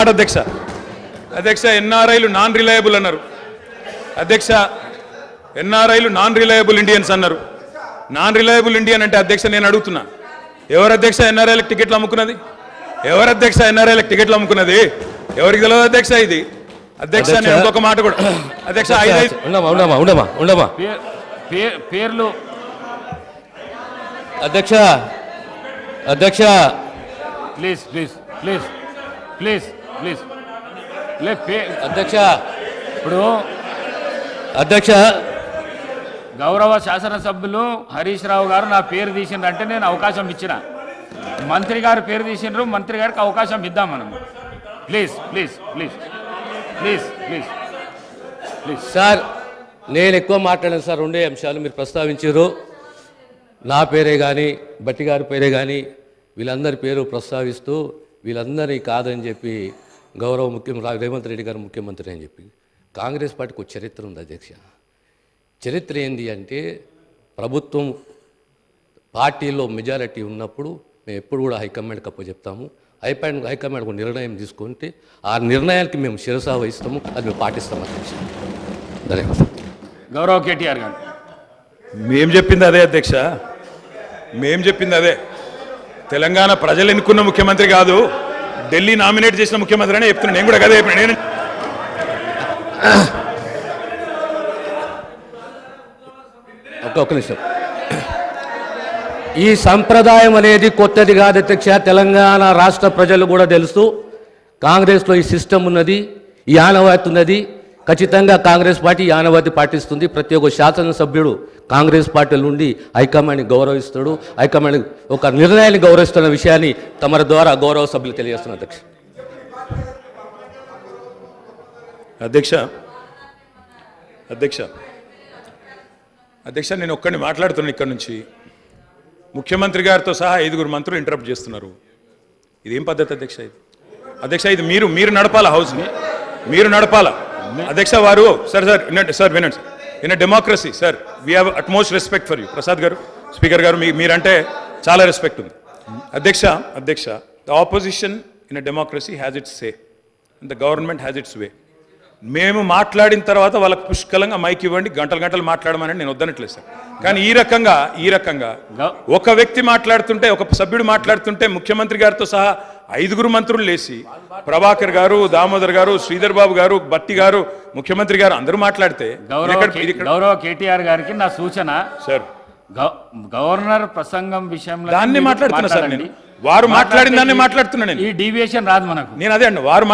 మాట అధ్యక్ష. అధ్యక్ష ఎన్ఆర్ఐలు నాన్ రిలయబుల్ అన్నారు. అధ్యక్ష ఎన్ఆర్ఐలు నాన్ రిలయబుల్ ఇండియన్స్ అన్నారు. నాన్ రిలయబుల్ ఇండియన్ అంటే అధ్యక్ష నేను అడుగుతున్నా, ఎవరు అధ్యక్ష ఎన్ఆర్ఐలకు టికెట్లు అమ్ముకున్నది? ఎవరు అధ్యక్ష ఎన్ఆర్ఐలకు టికెట్లు అమ్ముకున్నది? ఎవరికి తెలియదు అధ్యక్ష ఇది? అధ్యక్ష నేను ఇంకొక మాట కూడా అధ్యక్ష పేర్లు అధ్యక్ష అధ్యక్ష please please please please please అధ్యక్ష ఇప్పుడు అధ్యక్ష గౌరవ శాసనసభ్యులు హరీష్ రావు గారు నా పేరు తీసిండ్రంటే నేను అవకాశం ఇచ్చిన. మంత్రి గారు పేరు తీసిండ్రు, మంత్రి గారికి అవకాశం ఇద్దాం మనం. Please please please please please please sir, నేను ఎక్కువ మాట్లాడాను సార్. రెండే అంశాలు మీరు ప్రస్తావించారు. నా పేరే కానీ బట్టి గారి పేరే కానీ వీళ్ళందరి పేరు ప్రస్తావిస్తూ వీళ్ళందరినీ కాదని చెప్పి గౌరవ ముఖ్యమంత్రి రేవంత్ రెడ్డి గారు ముఖ్యమంత్రి అని చెప్పి కాంగ్రెస్ పార్టీకి ఒక చరిత్ర ఉంది అధ్యక్ష. చరిత్ర ఏంది అంటే ప్రభుత్వం పార్టీలో మెజారిటీ ఉన్నప్పుడు మేము ఎప్పుడు కూడా హైకమాండ్కి అప్పచెప్తాము. హైకమాండ్ ఒక నిర్ణయం తీసుకుంటే ఆ నిర్ణయానికి మేము శిరసా వహిస్తాము, అది మేము పాటిస్తాము అధ్యక్ష. ధన్యవాదాలు. గౌరవ కేటీఆర్ గారు మేం చెప్పింది అదే అధ్యక్ష, మేం చెప్పింది అదే. తెలంగాణ ప్రజలు ఎన్నుకున్న ముఖ్యమంత్రి కాదు, ఢిల్లీ నామినేట్ చేసిన ముఖ్యమంత్రి అనే చెప్తున్నాను. నేను కూడా అదే చెప్పిన. నేను ఒక్క నిమిషం. ఈ సంప్రదాయం అనేది కొత్తది కాదు అధ్యక్ష. తెలంగాణ రాష్ట్ర ప్రజలు కూడా తెలుసు, కాంగ్రెస్లో ఈ సిస్టమ్ ఉన్నది, ఈ ఆనవాయితీ ఉన్నది. ఖచ్చితంగా కాంగ్రెస్ పార్టీ ఈ ఆనవాయితీ పాటిస్తుంది. ప్రతి ఒక్క శాసనసభ్యుడు కాంగ్రెస్ పార్టీ నుండి హైకమాండ్ని గౌరవిస్తాడు, హైకమాండ్ ఒక నిర్ణయాన్ని గౌరవిస్తున్న విషయాన్ని తమ ద్వారా గౌరవ సభ్యులు తెలియజేస్తున్నారు అధ్యక్ష. అధ్యక్ష అధ్యక్ష అధ్యక్ష నేను ఒక్కడిని మాట్లాడుతున్నాను ఇక్కడ నుంచి. ముఖ్యమంత్రి గారితో సహా 5 మంత్రులు ఇంటరప్ట్ చేస్తున్నారు. ఇదేం పద్ధతి అధ్యక్ష? ఇది అధ్యక్ష ఇది మీరు నడపాలా, హౌస్ని మీరు నడపాలా అధ్యక్ష. వారు సార్ వినండి. In a democracy sir we have utmost respect for you. Prasad garu, speaker garu, మీరంటే చాలా రెస్పెక్ట్ ఉంది అధ్యక్ష. The opposition in a democracy has its say and the government has its way. మేము మాట్లాడిన తర్వాత వాళ్ళకి పుష్కలంగా మైక్ ఇవ్వండి, గంటలు మాట్లాడమని నేను వద్దనట్లేదు సార్. కానీ ఈ రకంగా ఒక వ్యక్తి మాట్లాడుతుంటే, ఒక సభ్యుడు మాట్లాడుతుంటే ముఖ్యమంత్రి గారితో సహా 5 మంత్రులు లేచి ప్రభాకర్ గారు, దామోదర్ గారు, శ్రీధర్ బాబు గారు, బట్టి గారు, ముఖ్యమంత్రి గారు అందరూ మాట్లాడితే గౌరవ కేటీఆర్ గారికి నా సూచన సార్, గవర్నర్ ప్రసంగం విషయంలో దాన్ని మాట్లాడుతున్నా సార్. నేను వారు మాట్లాడిన దాన్ని మాట్లాడుతున్నా. నేను ఈ డీవియేషన్ రాదు మనకు. నేను అదే అండి, వారు